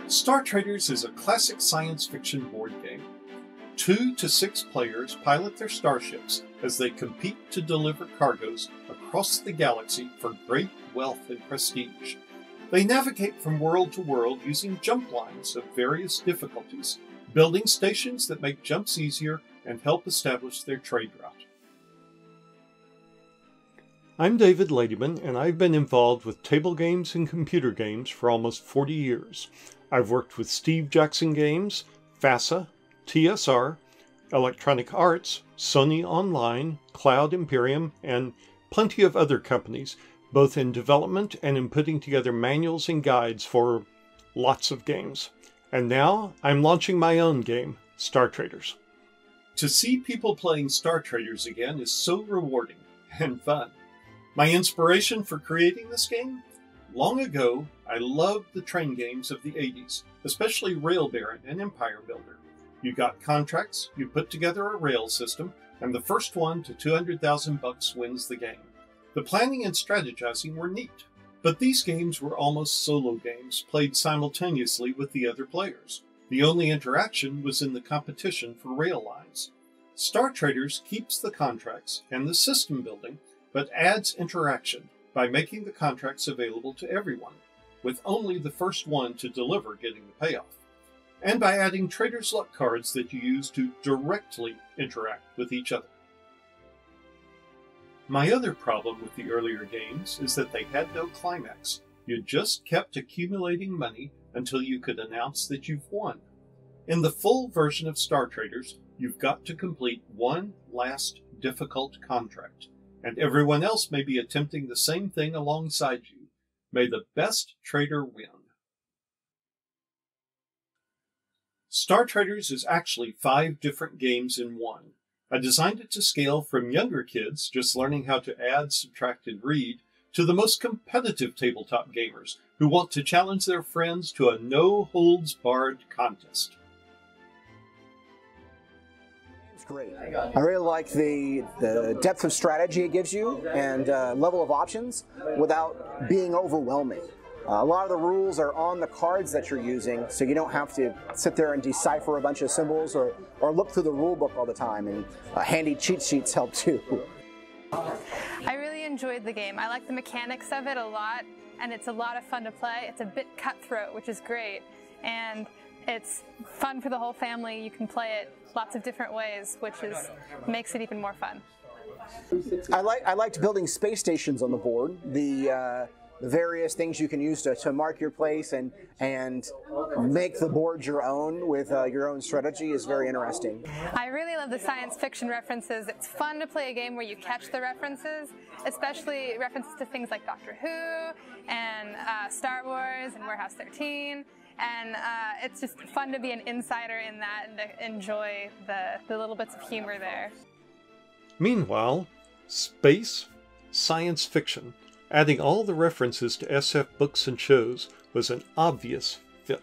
Star Traders is a classic science fiction board game. 2 to 6 players pilot their starships as they compete to deliver cargoes across the galaxy for great wealth and prestige. They navigate from world to world using jump lines of various difficulties, building stations that make jumps easier and help establish their trade route. I'm David Ladyman, and I've been involved with table games and computer games for almost 40 years. I've worked with Steve Jackson Games, FASA, TSR, Electronic Arts, Sony Online, Cloud Imperium, and plenty of other companies, both in development and in putting together manuals and guides for lots of games. And now I'm launching my own game, Star Traders. To see people playing Star Traders again is so rewarding and fun. My inspiration for creating this game? Long ago, I loved the train games of the 80s, especially Rail Baron and Empire Builder. You got contracts, you put together a rail system, and the first one to $200,000 wins the game. The planning and strategizing were neat, but these games were almost solo games played simultaneously with the other players. The only interaction was in the competition for rail lines. Star Traders keeps the contracts and the system building, but adds interaction by making the contracts available to everyone, with only the first one to deliver getting the payoff, and by adding Trader's Luck cards that you use to directly interact with each other. My other problem with the earlier games is that they had no climax. You just kept accumulating money until you could announce that you've won. In the full version of Star Traders, you've got to complete one last difficult contract, and everyone else may be attempting the same thing alongside you. May the best trader win. Star Traders is actually 5 different games in one. I designed it to scale from younger kids just learning how to add, subtract, and read, to the most competitive tabletop gamers who want to challenge their friends to a no-holds-barred contest. It's great. I really like the depth of strategy it gives you and level of options without being overwhelming. A lot of the rules are on the cards that you're using, so you don't have to sit there and decipher a bunch of symbols or look through the rulebook all the time, and handy cheat sheets help too. I really enjoyed the game. I like the mechanics of it a lot, and it's a lot of fun to play. It's a bit cutthroat, which is great, and it's fun for the whole family. You can play it lots of different ways, which makes it even more fun. I liked building space stations on the board. The various things you can use to mark your place and make the board your own with your own strategy is very interesting. I really love the science fiction references. It's fun to play a game where you catch the references, especially references to things like Doctor Who and Star Wars and Warehouse 13. And it's just fun to be an insider in that and to enjoy the little bits of humor there. Meanwhile, space, science fiction, adding all the references to SF books and shows was an obvious fit.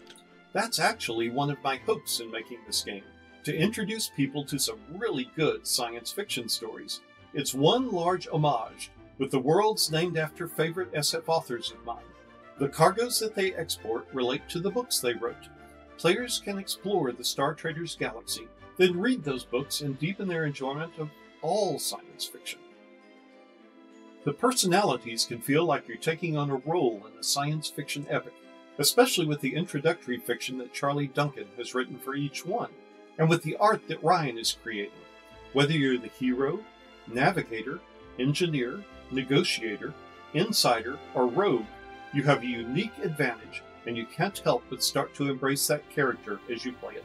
That's actually one of my hopes in making this game, to introduce people to some really good science fiction stories. It's one large homage, with the worlds named after favorite SF authors of mine. The cargoes that they export relate to the books they wrote. Players can explore the Star Traders galaxy, then read those books and deepen their enjoyment of all science fiction. The personalities can feel like you're taking on a role in a science fiction epic, especially with the introductory fiction that Charlie Duncan has written for each one, and with the art that Ryan is creating. Whether you're the hero, navigator, engineer, negotiator, insider, or rogue, you have a unique advantage, and you can't help but start to embrace that character as you play it.